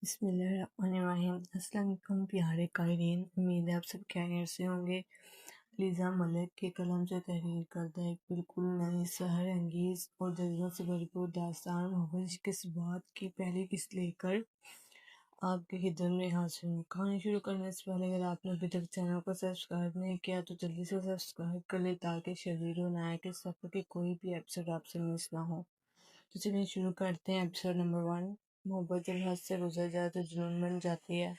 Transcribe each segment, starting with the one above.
بسم اللہ الرحمن الرحیم۔ السلام علیکم پیارے قائرین، امید ہے آپ سب خیریت سے ہوں گے۔ لیزا ملک کے قلم سے تحریر کردہ ایک بالکل نئی سحر انگیز اور جذبوں سے بھرپور داستان محبت کے بات کی پہلی قسط لے کر آپ کی خدمت میں حاضر ہوں۔ کہانی شروع کرنے سے پہلے اگر آپ نے ابھی تک چینل کو سبسکرائب نہیں کیا تو جلدی سے سبسکرائب کر لیں تاکہ شریر و نایا کے سفر کے کوئی بھی ایپیسوڈ آپ سے مس نہ ہو۔ تو چلیے شروع کرتے ہیں ایپیسوڈ نمبر 1۔ محبت جب حد سے گزر جائے تو جنون بن جاتی ہے،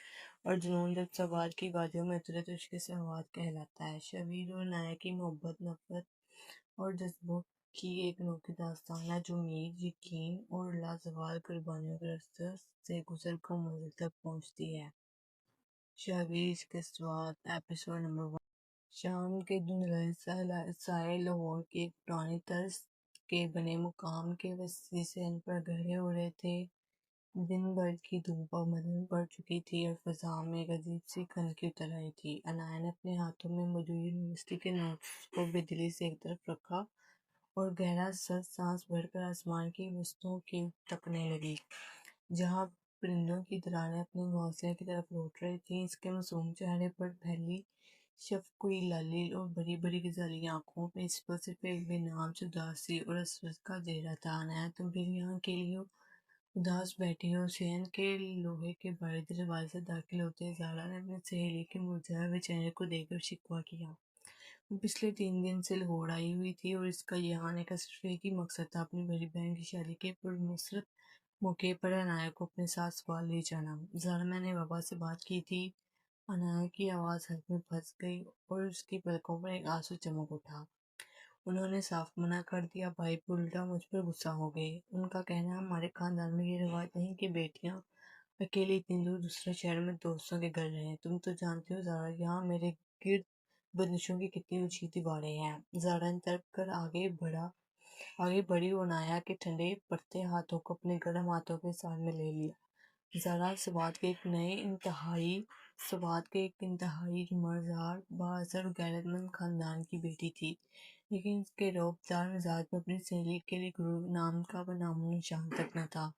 اور جنون جب سوات کی وادیوں میں اترے تو عشق سوات کہلاتا ہے۔ شبیر اور نایا کی محبت، نفرت اور جذبوں کی ایک انوکھی داستان ہے جو امید، یقین اور لازوال قربانیوں کے راستے سے گزر کر منزل تک پہنچتی ہے۔ شبیر عشق سوات ایپیسوڈ نمبر 1۔ شام کے دھندلے سائے لاہور کی ایک پرانی طرز کے بنے مقام کے وسیع صحن پر گہرے ہو رہے تھے۔ دن بھر کی دھوپ اب مدھم پڑ چکی تھی اور فضا میں ایک عجیب سی خنکی اتر آئی تھی۔ عنایا نے اپنے ہاتھوں میں موجود یونیورسٹی کے نوٹس کو بے دلی سے ایک طرف رکھا اور گہرا سانس بھر کر آسمان کی وسطوں کی تکنے لگی جہاں پرندوں کی طرانیں اپنے گھونسلے کی طرف لوٹ رہی تھیں۔ اس کے معصوم چہرے پر پھیلی شفقوئی لالی اور بڑی بڑی غزالی آنکھوں پہ اس پر صرف ایک بے نام سے اداسی اور حسرت کا چہرہ تھا۔ عنایا تم پھر یہاں کے لیے اداس بیٹھی ہو؟ صحن کے لوہے کے بڑے دروازے سے داخل ہوتے زارا نے اپنی سہیلی کے مرجھائے ہوئے چہرے کو دیکھ کر شکوہ کیا۔ وہ پچھلے 3 دن سے لاہور آئی ہوئی تھی اور اس کا یہاں آنے کا صرف ایک ہی مقصد تھا، اپنی بڑی بہن کی شادی کے پرمسرت موقع پر عنایا کو اپنے ساتھ سوال لے جانا۔ زارا، میں نے بابا سے بات کی تھی۔ عنایا کی آواز حلق میں پھنس گئی اور اس کی پلکوں پر ایک آنسو چمک اٹھا۔ انہوں نے صاف منع کر دیا۔ بھائی بھی الٹا مجھ پر غصہ ہو گئے۔ ان کا کہنا ہے ہمارے خاندان میں یہ روایت نہیں کہ بیٹیاں اکیلے اتنی دور دوسرے شہر میں دوستوں کے گھر رہیں۔ تم تو جانتی ہو زارا، یہاں میرے گرد بندشوں کی کتنی اونچی دیواریں ہیں۔ زارا نے تڑپ کر آگے بڑھی اور عنایا کے ٹھنڈے پڑتے ہاتھوں کو اپنے گرم ہاتھوں کے ساتھ میں لے لیا۔ زارا سوات کے ایک انتہائی مزار، بااثر اور غیرت مند خاندان کی بیٹی تھی، لیکن اس کے رعب دار مزاج میں اپنی سہیلی کے لیے غرور نام کا نام و نشان تک نہ تھا۔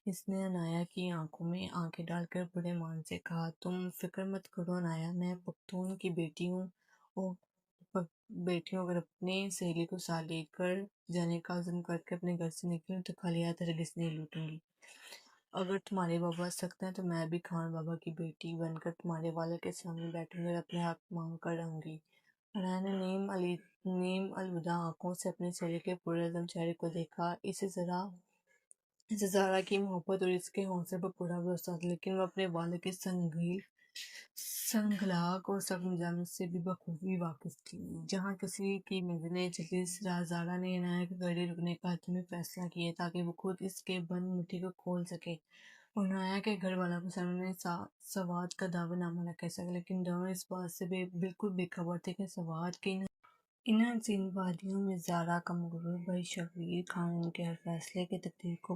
اس نے عنایا کی آنکھوں میں آنکھیں ڈال کر بڑے مان سے کہا، تم فکر مت کرو عنایا، میں پختون کی بیٹی ہوں اگر اپنی سہیلی کو ساتھ لے کر جانے کا عزم کر کے اپنے گھر سے نکلوں تو خالی ہاتھ ہرگز نہیں لوٹوں گی۔ اگر تمہارے بابا سخت ہیں تو میں بھی خان بابا کی بیٹی بن کر تمہارے والد کے سامنے بیٹھوں گی اور اپنے حق مانگ کر رہوں گی۔ عنایا نے نیم الوداع آنکھوں سے اپنی سہیلی کے پرعزم چہرے کو دیکھا۔ اسے زارا کی محبت اور اس کے حوصلے پر پورا بھروسہ تھا، لیکن وہ اپنے والد کے سنگلاخ اور سخت مزاج سے بھی بخوبی واقف تھی۔ جہاں کسی کی منزلیں چلتی زارا نے عنایا کی گاڑی رکنے کا حتمی فیصلہ کیا تاکہ وہ خود اس کے بند مٹھی کو کھول سکے اور عنایا کے گھر والوں کے سامنے سوات کا دعوی نامہ نہ کہہ سکے۔ لیکن دونوں اس بات سے بالکل بے خبر تھے کہ سوات کی ان حسین وادیوں میں زارا کا مغرور بھائی شبیر خان ان کے ہر فیصلے کی تقدیر کو